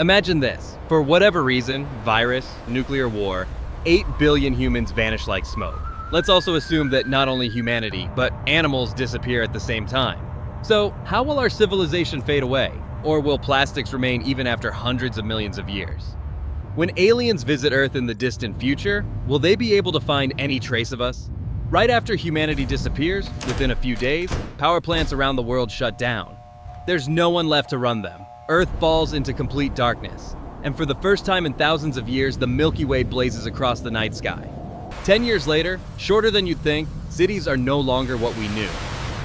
Imagine this. For whatever reason, virus, nuclear war, 8 billion humans vanish like smoke. Let's also assume that not only humanity, but animals disappear at the same time. So, how will our civilization fade away? Or will plastics remain even after hundreds of millions of years? When aliens visit Earth in the distant future, will they be able to find any trace of us? Right after humanity disappears, within a few days, power plants around the world shut down. There's no one left to run them. Earth falls into complete darkness. And for the first time in thousands of years, the Milky Way blazes across the night sky. 10 years later, shorter than you'd think, cities are no longer what we knew.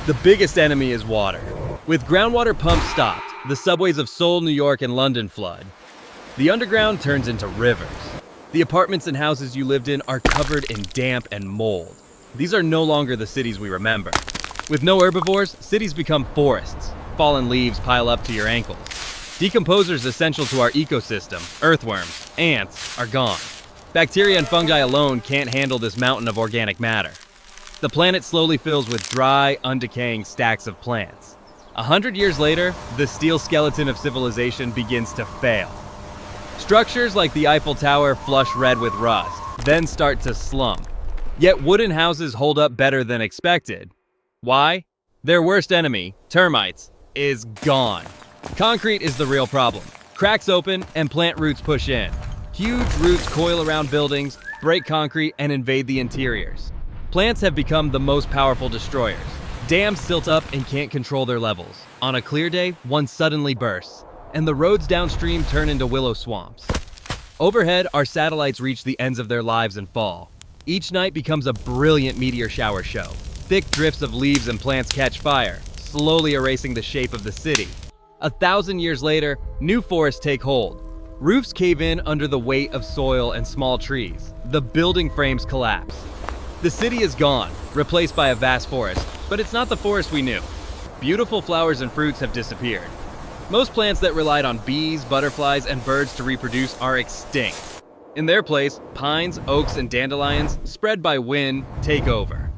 The biggest enemy is water. With groundwater pumps stopped, the subways of Seoul, New York, and London flood. The underground turns into rivers. The apartments and houses you lived in are covered in damp and mold. These are no longer the cities we remember. With no herbivores, cities become forests. Fallen leaves pile up to your ankles. Decomposers essential to our ecosystem, earthworms, ants, are gone. Bacteria and fungi alone can't handle this mountain of organic matter. The planet slowly fills with dry, undecaying stacks of plants. 100 years later, the steel skeleton of civilization begins to fail. Structures like the Eiffel Tower flush red with rust, then start to slump. Yet wooden houses hold up better than expected. Why? Their worst enemy, termites, is gone. Concrete is the real problem. Cracks open and plant roots push in. Huge roots coil around buildings, break concrete, and invade the interiors. Plants have become the most powerful destroyers. Dams silt up and can't control their levels. On a clear day, one suddenly bursts, and the roads downstream turn into willow swamps. Overhead, our satellites reach the ends of their lives and fall. Each night becomes a brilliant meteor shower show. Thick drifts of leaves and plants catch fire, slowly erasing the shape of the city. 1,000 years later, new forests take hold. Roofs cave in under the weight of soil and small trees. The building frames collapse. The city is gone, replaced by a vast forest, but it's not the forest we knew. Beautiful flowers and fruits have disappeared. Most plants that relied on bees, butterflies, and birds to reproduce are extinct. In their place, pines, oaks, and dandelions, spread by wind, take over.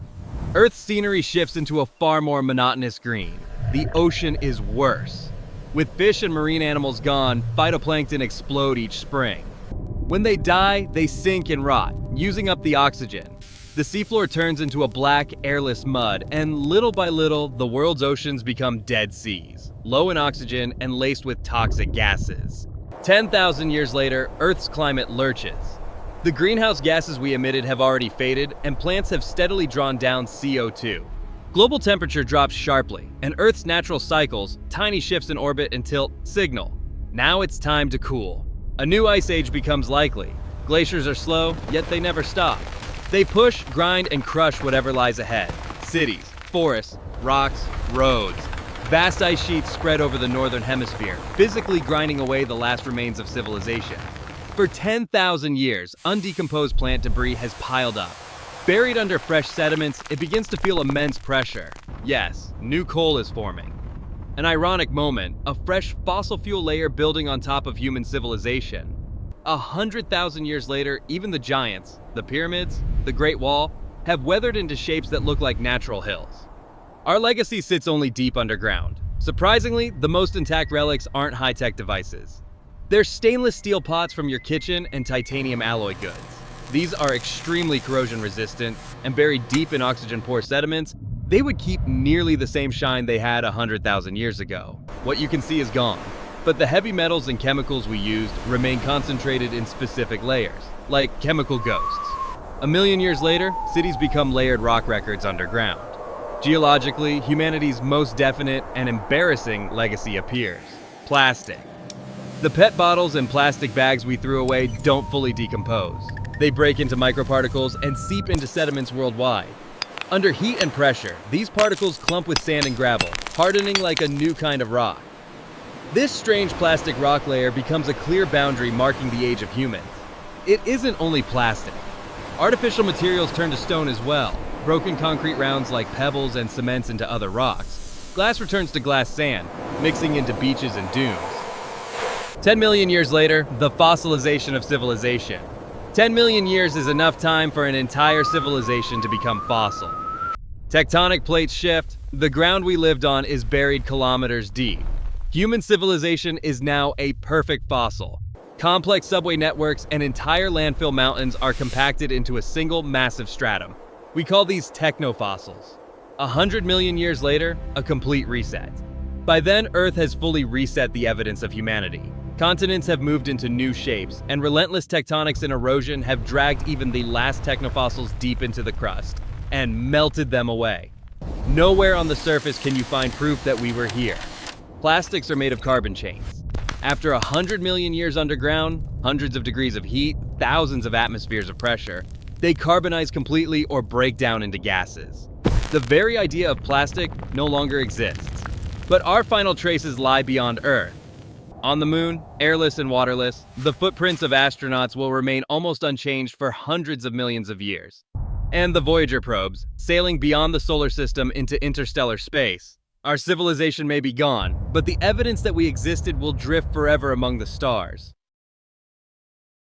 Earth's scenery shifts into a far more monotonous green. The ocean is worse. With fish and marine animals gone, phytoplankton explode each spring. When they die, they sink and rot, using up the oxygen. The seafloor turns into a black, airless mud, and little by little, the world's oceans become dead seas, low in oxygen and laced with toxic gases. 10,000 years later, Earth's climate lurches. The greenhouse gases we emitted have already faded, and plants have steadily drawn down CO2. Global temperature drops sharply, and Earth's natural cycles, tiny shifts in orbit and tilt, signal. Now it's time to cool. A new ice age becomes likely. Glaciers are slow, yet they never stop. They push, grind, and crush whatever lies ahead. Cities, forests, rocks, roads. Vast ice sheets spread over the northern hemisphere, physically grinding away the last remains of civilization. For 10,000 years, undecomposed plant debris has piled up. Buried under fresh sediments, it begins to feel immense pressure. Yes, new coal is forming. An ironic moment, a fresh fossil fuel layer building on top of human civilization. 100,000 years later, even the giants, the pyramids, the Great Wall, have weathered into shapes that look like natural hills. Our legacy sits only deep underground. Surprisingly, the most intact relics aren't high-tech devices. They're stainless steel pots from your kitchen and titanium alloy goods. These are extremely corrosion resistant, and buried deep in oxygen-poor sediments, they would keep nearly the same shine they had 100,000 years ago. What you can see is gone, but the heavy metals and chemicals we used remain concentrated in specific layers, like chemical ghosts. 1 million years later, cities become layered rock records underground. Geologically, humanity's most definite and embarrassing legacy appears: plastic. The PET bottles and plastic bags we threw away don't fully decompose. They break into microparticles and seep into sediments worldwide. Under heat and pressure, these particles clump with sand and gravel, hardening like a new kind of rock. This strange plastic rock layer becomes a clear boundary marking the age of humans. It isn't only plastic. Artificial materials turn to stone as well. Broken concrete rounds like pebbles and cements into other rocks. Glass returns to glass sand, mixing into beaches and dunes. 10 million years later, the fossilization of civilization. 10 million years is enough time for an entire civilization to become fossil. Tectonic plates shift. The ground we lived on is buried kilometers deep. Human civilization is now a perfect fossil. Complex subway networks and entire landfill mountains are compacted into a single massive stratum. We call these technofossils. 100 million years later, a complete reset. By then, Earth has fully reset the evidence of humanity. Continents have moved into new shapes, and relentless tectonics and erosion have dragged even the last technofossils deep into the crust and melted them away. Nowhere on the surface can you find proof that we were here. Plastics are made of carbon chains. After 100 million years underground, hundreds of degrees of heat, thousands of atmospheres of pressure, they carbonize completely or break down into gases. The very idea of plastic no longer exists. But our final traces lie beyond Earth. On the moon, airless and waterless, the footprints of astronauts will remain almost unchanged for hundreds of millions of years. And the Voyager probes, sailing beyond the solar system into interstellar space. Our civilization may be gone, but the evidence that we existed will drift forever among the stars.